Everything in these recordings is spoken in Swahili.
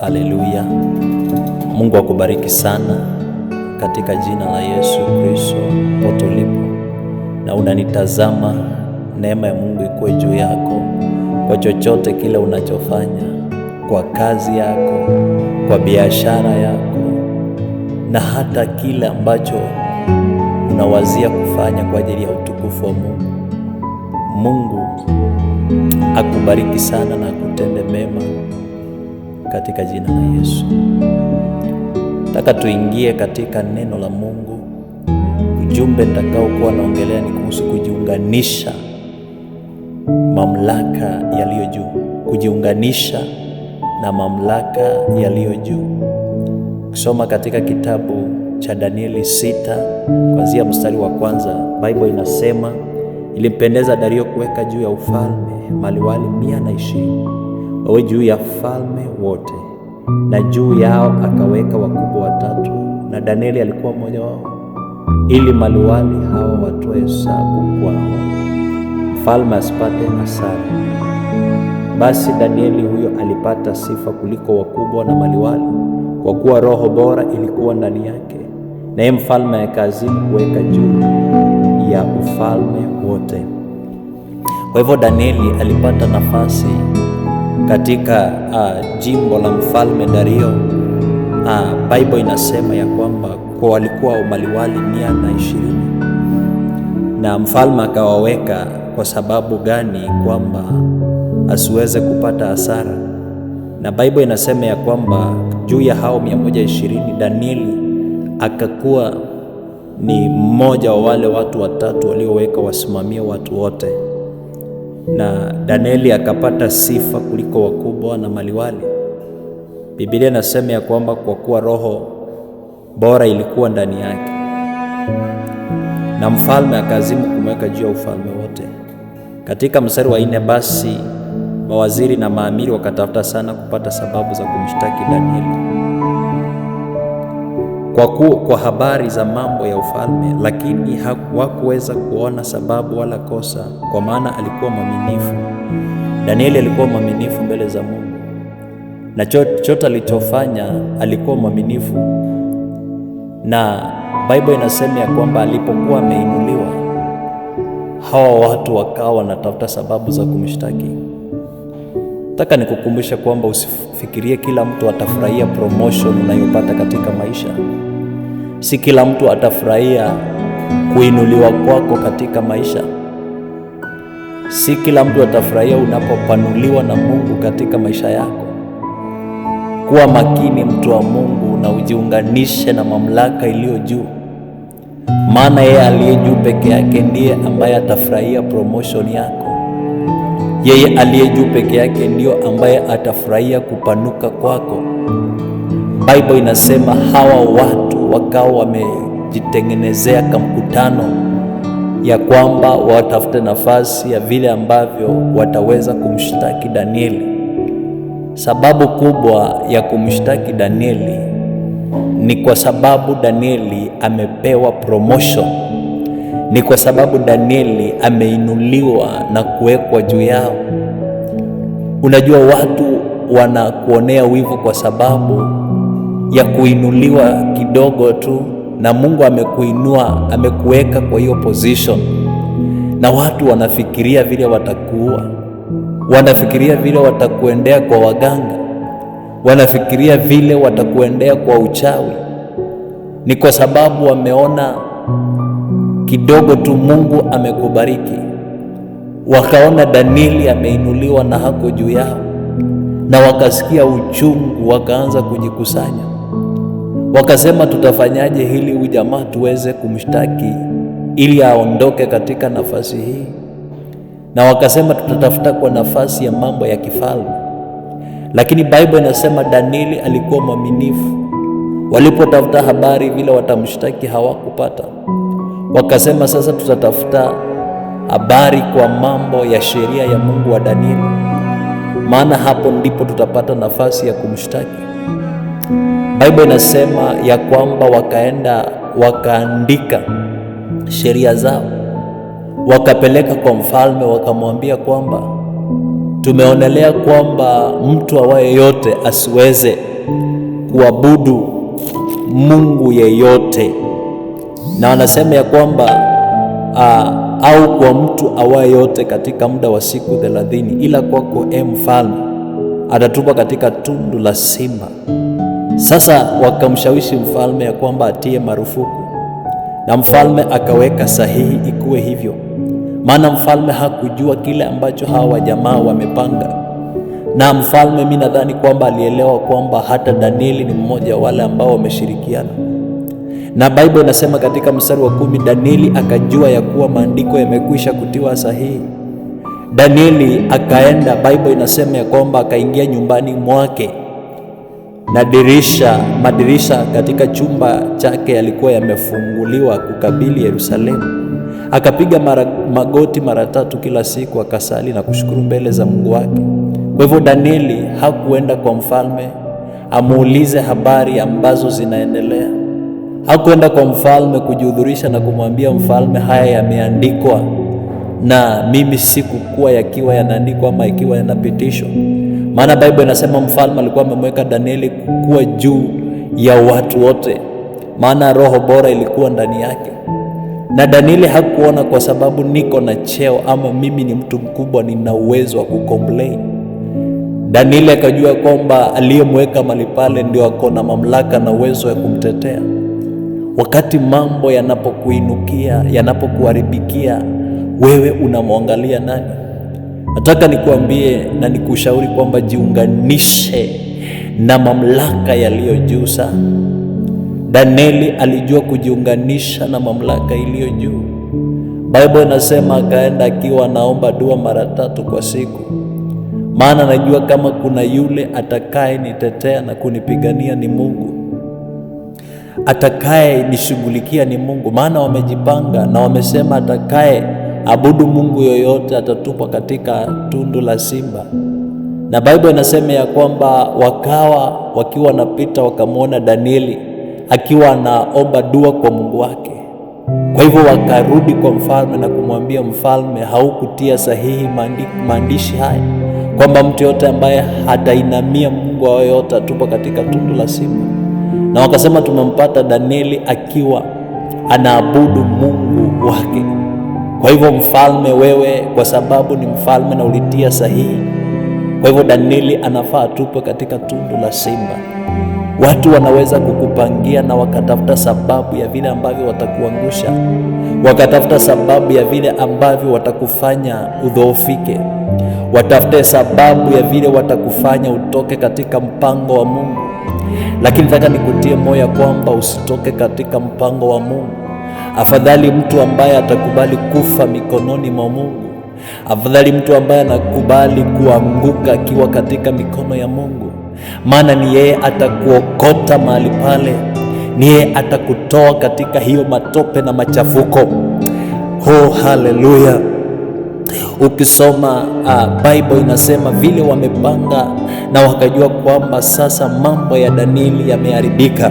Haleluya. Mungu akubariki sana katika jina la Yesu Kristo. Popote ulipo na unanitazama, neema ya Mungu ikuwe juu yako kwa chochote kile unachofanya, kwa kazi yako, kwa biashara yako, na hata kile ambacho unawazia kufanya kwa ajili ya utukufu wa Mungu. Mungu akubariki sana na akutende mema katika jina la Yesu. Nataka tuingie katika neno la Mungu. Ujumbe nitakao kuwa naongelea ni kuhusu kujiunganisha mamlaka yaliyo juu. Kujiunganisha na mamlaka yaliyo juu. Kusoma katika kitabu cha Danieli 6 kuanzia mstari wa kwanza, Bible inasema, ilimpendeza Dario kuweka juu ya ufalme maliwali 120 wawe juu ya falme wote, na juu yao akaweka wakubwa 3, na Danieli alikuwa mmoja wao, ili maliwali hao watoe hesabu kwao, mfalme asipate hasara. Basi Danieli huyo alipata sifa kuliko wakubwa na maliwali, kwa kuwa roho bora ilikuwa ndani yake, naye mfalme akaazima kuweka juu ya ufalme wote. Kwa hivyo Danieli alipata nafasi katika jimbo la mfalme Dario. Bible inasema ya kwamba kwa walikuwa maliwali 120, na mfalme akawaweka kwa sababu gani? Kwamba asiweze kupata hasara. Na Bible inasema ya kwamba juu ya hao 120 Danieli akakuwa ni mmoja wa wale watu 3 walioweka wasimamie watu wote, na Danieli akapata sifa kuliko wakubwa na maliwali. Biblia inasema ya kwamba kwa kuwa roho bora ilikuwa ndani yake, na mfalme akazimu kumweka juu ya ufalme wote. Katika mstari wa 4, basi mawaziri na maamiri wakatafuta sana kupata sababu za kumshtaki Danieli kwa habari za mambo ya ufalme, lakini hawakuweza kuona sababu wala kosa, kwa maana alikuwa mwaminifu. Danieli alikuwa mwaminifu mbele za Mungu, na chochote alichofanya alikuwa mwaminifu. Na Bible inasema ya kwamba alipokuwa ameinuliwa, hawa watu wakawa wanatafuta sababu za kumshtaki. Nataka nikukumbusha kwamba usifikirie kila mtu atafurahia promotion unayopata katika maisha. Si kila mtu atafurahia kuinuliwa kwako katika maisha. Si kila mtu atafurahia unapopanuliwa na Mungu katika maisha yako. Kuwa makini, mtu wa Mungu, na ujiunganishe na mamlaka iliyo juu, maana yeye aliye juu peke yake ndiye ambaye atafurahia promotion yako. Yeye aliye juu peke yake ndio ambaye atafurahia kupanuka kwako. Bible inasema hawa watu wakawa wamejitengenezea kamkutano ya kwamba watafute nafasi ya vile ambavyo wataweza kumshtaki Danieli. Sababu kubwa ya kumshtaki Danieli ni kwa sababu Danieli amepewa promotion. Ni kwa sababu Danieli ameinuliwa na kuwekwa juu yao. Unajua, watu wanakuonea wivu kwa sababu ya kuinuliwa kidogo tu, na Mungu amekuinua, amekuweka kwa hiyo position, na watu wanafikiria vile watakuua, wanafikiria vile watakuendea kwa waganga, wanafikiria vile watakuendea kwa uchawi. Ni kwa sababu wameona kidogo tu Mungu amekubariki. Wakaona Danieli ameinuliwa na hako juu yao, na wakasikia uchungu, wakaanza kujikusanya. Wakasema, tutafanyaje hili huyu jamaa tuweze kumshtaki ili aondoke katika nafasi hii? Na wakasema tutatafuta kwa nafasi ya mambo ya kifalme. Lakini Bible inasema Danieli alikuwa mwaminifu. Walipotafuta habari vile watamshtaki hawakupata. Wakasema sasa tutatafuta habari kwa mambo ya sheria ya Mungu wa Danieli, maana hapo ndipo tutapata nafasi ya kumshtaki. Bible inasema ya kwamba wakaenda wakaandika sheria zao, wakapeleka kwa mfalme, wakamwambia kwamba tumeonelea kwamba mtu awaye yote asiweze kuabudu mungu yeyote, na wanasema ya kwamba au kwa mtu awaye yote katika muda wa siku 30, ila kwako mfalme atatupwa katika tundu la simba. Sasa wakamshawishi mfalme ya kwamba atie marufuku, na mfalme akaweka sahihi ikuwe hivyo, maana mfalme hakujua kile ambacho hawa jamaa wamepanga. Na mfalme, mimi nadhani kwamba alielewa kwamba hata Danieli ni mmoja wa wale ambao wameshirikiana. Na Biblia inasema katika mstari wa 10, Danieli akajua ya kuwa maandiko yamekwisha kutiwa sahihi. Danieli akaenda, Biblia inasema ya kwamba akaingia nyumbani mwake, na madirisha katika chumba chake yalikuwa yamefunguliwa kukabili Yerusalemu. Akapiga magoti mara 3 kila siku, akasali na kushukuru mbele za Mungu wake. Kwa hivyo Danieli hakuenda kwa mfalme amuulize habari ambazo zinaendelea. Hakuenda kwa mfalme kujihudhurisha na kumwambia mfalme, haya yameandikwa na mimi sikukuwa yakiwa yanaandikwa ama ikiwa yanapitishwa. Maana Biblia inasema mfalme alikuwa amemweka Danieli kuwa juu ya watu wote, maana roho bora ilikuwa ndani yake. Na Danieli hakuona kwa sababu niko na cheo ama mimi ni mtu mkubwa nina uwezo wa kucomplain. Danieli akajua kwamba aliyemweka mahali pale ndio ako na mamlaka na uwezo wa kumtetea. Wakati mambo yanapokuinukia, yanapokuharibikia, wewe unamwangalia nani? Nataka nikuambie na nikushauri kwamba jiunganishe na mamlaka yaliyo juu sana. Danieli alijua kujiunganisha na mamlaka iliyo juu. Biblia inasema akaenda akiwa anaomba dua mara 3 kwa siku, maana najua kama kuna yule atakaye nitetea na kunipigania ni Mungu, atakaye nishughulikia ni Mungu. Maana wamejipanga na wamesema atakaye abudu mungu yoyote atatupwa katika tundu la simba. Na Biblia inasema ya kwamba wakiwa wanapita wakamwona Danieli akiwa anaomba dua kwa Mungu wake. Kwa hivyo wakarudi kwa mfalme na kumwambia mfalme, haukutia sahihi maandishi haya kwamba mtu yote ambaye hatainamia mungu yoyote atupwa katika tundu la simba. Na wakasema tumempata Danieli akiwa anaabudu mungu wake. Kwa hivyo mfalme, wewe kwa sababu ni mfalme na ulitia sahihi, kwa hivyo Danieli anafaa atupwe katika tundu la simba. Watu wanaweza kukupangia na wakatafuta sababu ya vile ambavyo watakuangusha, wakatafuta sababu ya vile ambavyo watakufanya udhoofike, watafute sababu ya vile watakufanya utoke katika mpango wa Mungu. Lakini nataka nikutie moyo kwamba usitoke katika mpango wa Mungu. Afadhali mtu ambaye atakubali kufa mikononi mwa Mungu, afadhali mtu ambaye anakubali kuanguka akiwa katika mikono ya Mungu, maana ni yeye atakuokota mahali pale, ni yeye atakutoa katika hiyo matope na machafuko. Oh, haleluya! Ukisoma Bible inasema vile wamepanga na wakajua kwamba sasa mambo ya Danieli yameharibika.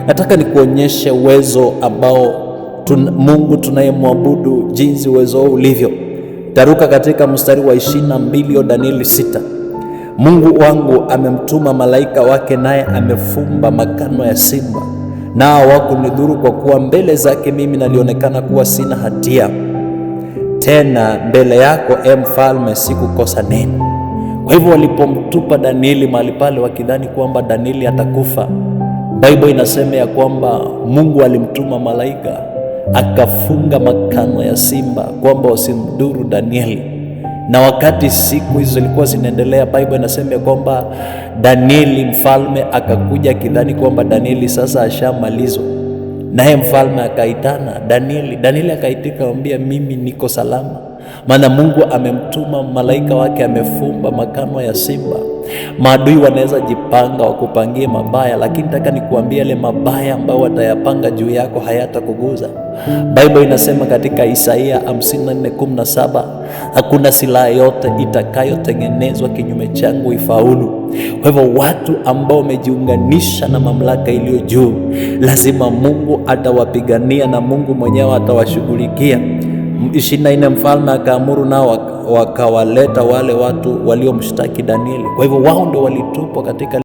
Nataka nikuonyeshe uwezo ambao Mungu tunayemwabudu, jinsi uwezo ulivyo. Taruka katika mstari wa 22 wa Danieli 6. Mungu wangu amemtuma malaika wake, naye amefumba makano ya simba, nao hawakunidhuru, kwa kuwa mbele zake mimi nalionekana kuwa sina hatia. Tena mbele yako mfalme sikukosa neno. Kwa hivyo walipomtupa Danieli mahali pale wakidhani kwamba Danieli atakufa, Biblia inasema ya kwamba Mungu alimtuma malaika akafunga makano ya simba kwamba wasimdhuru Danieli. Na wakati siku hizo zilikuwa zinaendelea, Biblia inasema ya kwamba Danieli, mfalme akakuja akidhani kwamba Danieli sasa ashamalizwa, naye mfalme akaitana Danieli. Danieli akaitika akamwambia, mimi niko salama, maana Mungu amemtuma malaika wake, amefumba makano ya simba. Maadui wanaweza jipanga wakupangie mabaya, lakini nataka nikuambia yale mabaya ambayo watayapanga juu yako hayatakuguza. Biblia inasema katika Isaia 54:17, hakuna silaha yote itakayotengenezwa kinyume changu ifaulu. Kwa hivyo watu ambao wamejiunganisha na mamlaka iliyo juu, lazima Mungu atawapigania na Mungu mwenyewe atawashughulikia. 24 mfalme akaamuru nao wakawaleta wale watu waliomshtaki Danieli. Kwa hivyo wao ndio walitupwa katika